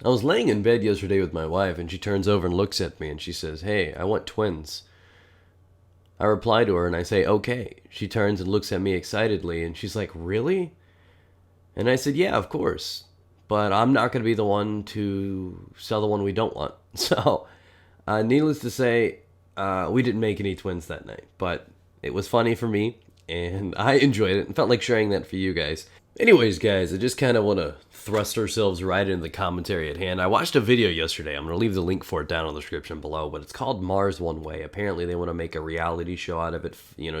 I was laying in bed yesterday with my wife, and she turns over and looks at me, and she says, "Hey, I want twins." I reply to her, and I say, "Okay." She turns and looks at me excitedly, and she's like, "Really?" And I said, "Yeah, of course. But I'm not going to be the one to sell the one we don't want." So, needless to say, we didn't make any twins that night. But it was funny for me, and I enjoyed it and felt like sharing that for you guys. Anyways, guys, I just kind of want to thrust ourselves right into the commentary at hand. I watched a video yesterday. I'm going to leave the link for it down in the description below, but it's called Mars One Way. Apparently, they want to make a reality show out of it,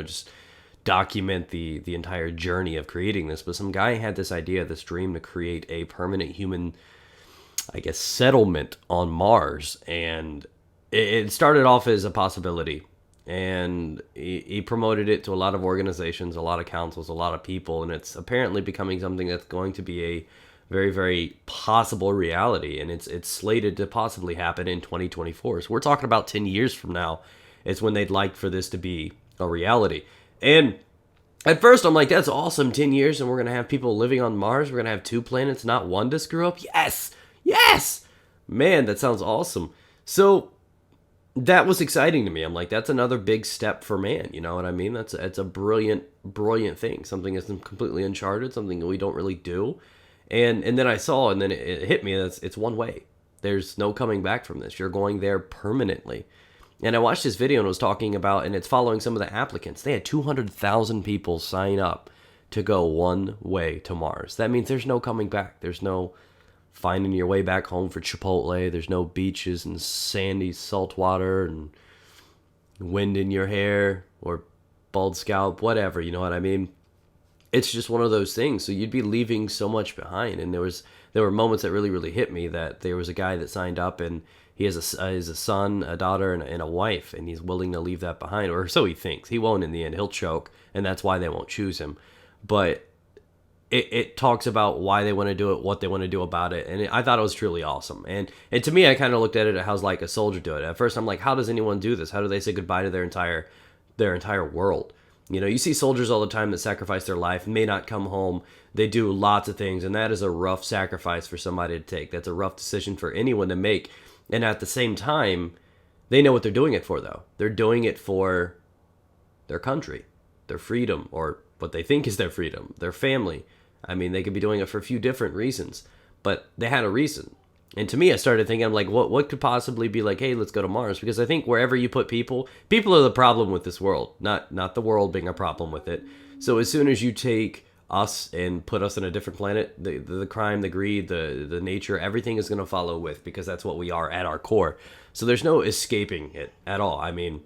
just document the entire journey of creating this. But some guy had this idea, this dream to create a permanent human, I guess, settlement on Mars, and it started off as a possibility, and he promoted it to a lot of organizations, a lot of councils, a lot of people, and it's apparently becoming something that's going to be a very, very possible reality, and it's slated to possibly happen in 2024. So we're talking about 10 years from now. It's when they'd like for this to be a reality. And at first, I'm like, that's awesome, 10 years, and we're going to have people living on Mars. We're going to have two planets, not one to screw up. Yes! Yes! Man, that sounds awesome. So that was exciting to me. I'm like, that's another big step for man. You know what I mean? It's a brilliant, brilliant thing. Something that's completely uncharted, something that we don't really do. And then I saw, and then it hit me, it's one way. There's no coming back from this. You're going there permanently. And I watched this video and it was talking about, and it's following some of the applicants. They had 200,000 people sign up to go one way to Mars. That means there's no coming back. There's no finding your way back home for Chipotle. There's no beaches and sandy salt water and wind in your hair or bald scalp, whatever, you know what I mean? It's just one of those things. So you'd be leaving so much behind. And there were moments that really, really hit me, that there was a guy that signed up, and he has a son, a daughter, and a wife, and he's willing to leave that behind, or so he thinks. He won't in the end. He'll choke, and that's why they won't choose him. But it talks about why they want to do it, what they want to do about it, and I thought it was truly awesome. And to me, I kind of looked at it as how like a soldier do it. At first, I'm like, how does anyone do this? How do they say goodbye to their entire world? You know, you see soldiers all the time that sacrifice their life, may not come home. They do lots of things, and that is a rough sacrifice for somebody to take. That's a rough decision for anyone to make. And at the same time, they know what they're doing it for, though. They're doing it for their country, their freedom, or what they think is their freedom, their family. I mean, they could be doing it for a few different reasons, but they had a reason. And to me, I started thinking, I'm like, what could possibly be like, hey, let's go to Mars? Because I think wherever you put people are the problem with this world, not the world being a problem with it. So as soon as you take us and put us on a different planet, the crime, the greed, the nature, everything is going to follow with, because that's what we are at our core. So there's no escaping it at all. I mean,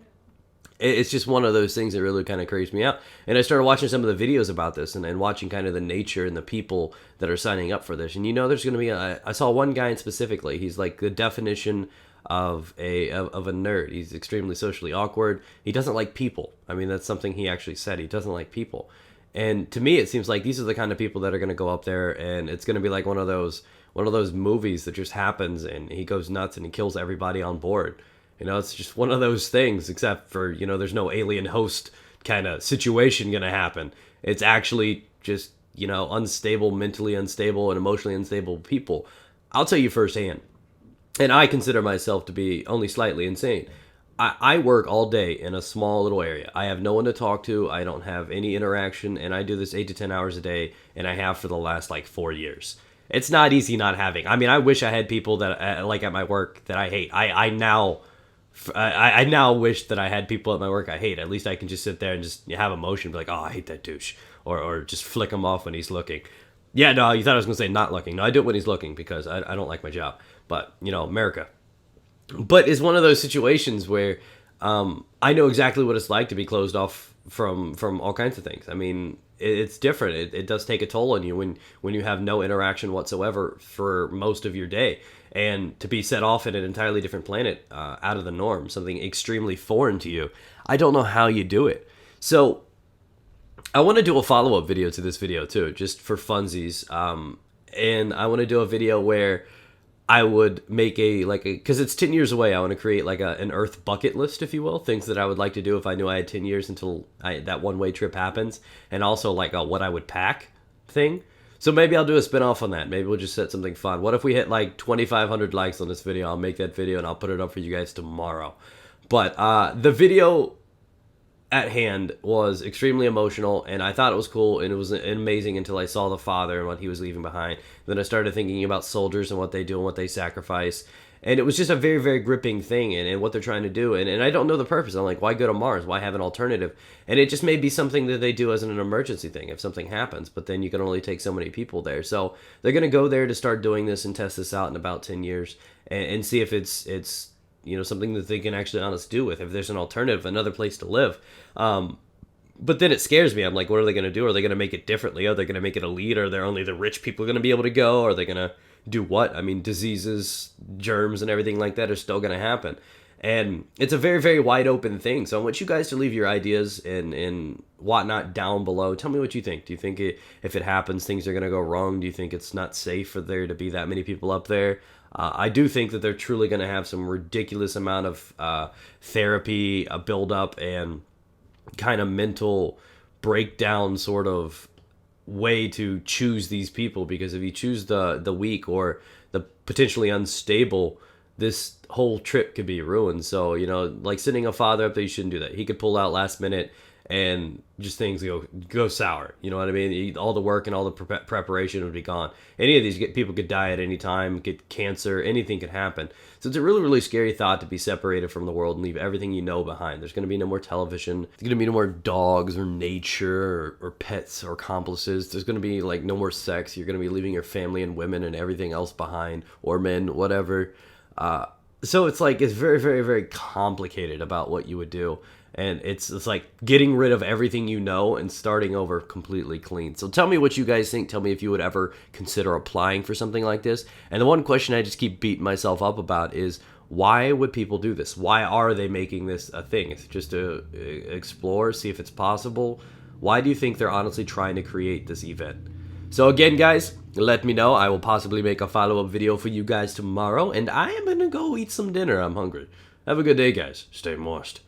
it's just one of those things that really kind of creeps me out. And I started watching some of the videos about this, and watching kind of the nature and the people that are signing up for this. And there's going to be I saw one guy specifically. He's like the definition of a nerd. He's extremely socially awkward. He doesn't like people. I mean, that's something he actually said. He doesn't like people. And to me, it seems like these are the kind of people that are going to go up there, and it's going to be like one of those movies that just happens, and he goes nuts and he kills everybody on board. It's just one of those things, except for, there's no alien host kind of situation going to happen. It's actually just, unstable, mentally unstable, and emotionally unstable people. I'll tell you firsthand, and I consider myself to be only slightly insane. I work all day in a small little area. I have no one to talk to. I don't have any interaction, and I do this 8 to 10 hours a day, and I have for the last, 4 years. It's not easy not having. I mean, I wish I had people that, at my work, that I hate. I now wish that I had people at my work I hate. At least I can just sit there and just have emotion, be like, oh, I hate that douche, or just flick him off when he's looking. Yeah, no, you thought I was gonna say not looking. No, I do it when he's looking, because I don't like my job. But America. But it's one of those situations where I know exactly what it's like to be closed off from all kinds of things. I mean, it's different. It does take a toll on you when you have no interaction whatsoever for most of your day. And to be set off in an entirely different planet, out of the norm, something extremely foreign to you. I don't know how you do it. So I want to do a follow-up video to this video too, just for funsies. And I want to do a video where I would make because it's 10 years away, I want to create an Earth bucket list, if you will, things that I would like to do if I knew I had 10 years until that one-way trip happens, and also a what I would pack thing. So maybe I'll do a spin-off on that. Maybe we'll just set something fun. What if we hit like 2,500 likes on this video? I'll make that video and I'll put it up for you guys tomorrow. But the video at hand was extremely emotional, and I thought it was cool, and it was amazing until I saw the father and what he was leaving behind. Then I started thinking about soldiers and what they do and what they sacrifice. And it was just a very, very gripping thing, and what they're trying to do. And I don't know the purpose. I'm like, why go to Mars? Why have an alternative? And it just may be something that they do as an emergency thing if something happens. But then you can only take so many people there. So they're going to go there to start doing this and test this out in about 10 years and see if it's you know, something that they can actually honestly do with, if there's an alternative, another place to live. But then it scares me. I'm like, what are they going to do? Are they going to make it differently? Are they going to make it elite? Are there only the rich people going to be able to go? Are they going to do what? I mean, diseases, germs, and everything like that are still going to happen. And it's a very, very wide open thing. So I want you guys to leave your ideas and whatnot down below. Tell me what you think. Do you think if it happens, things are going to go wrong? Do you think it's not safe for there to be that many people up there? I do think that they're truly going to have some ridiculous amount of therapy, a build-up, and kind of mental breakdown sort of way to choose these people. Because if you choose the weak or the potentially unstable, this whole trip could be ruined. So, you know, like sending a father up there, you shouldn't do that. He could pull out last minute and just things go sour. You know what I mean? All the work and all the preparation would be gone. Any of these people could die at any time, get cancer, anything could happen. So it's a really, really scary thought to be separated from the world and leave everything you know behind. There's going to be no more television. There's going to be no more dogs or nature or pets or accomplices. There's going to be like no more sex. You're going to be leaving your family and women and everything else behind, or men, whatever. So it's like, it's very, very, very complicated about what you would do. And it's like getting rid of everything you know and starting over completely clean. So tell me what you guys think. Tell me if you would ever consider applying for something like this. And the one question I just keep beating myself up about is, why would people do this? Why are they making this a thing? Is it just to explore, see if it's possible? Why do you think they're honestly trying to create this event? So again, guys, let me know. I will possibly make a follow-up video for you guys tomorrow. And I am going to go eat some dinner. I'm hungry. Have a good day, guys. Stay moist.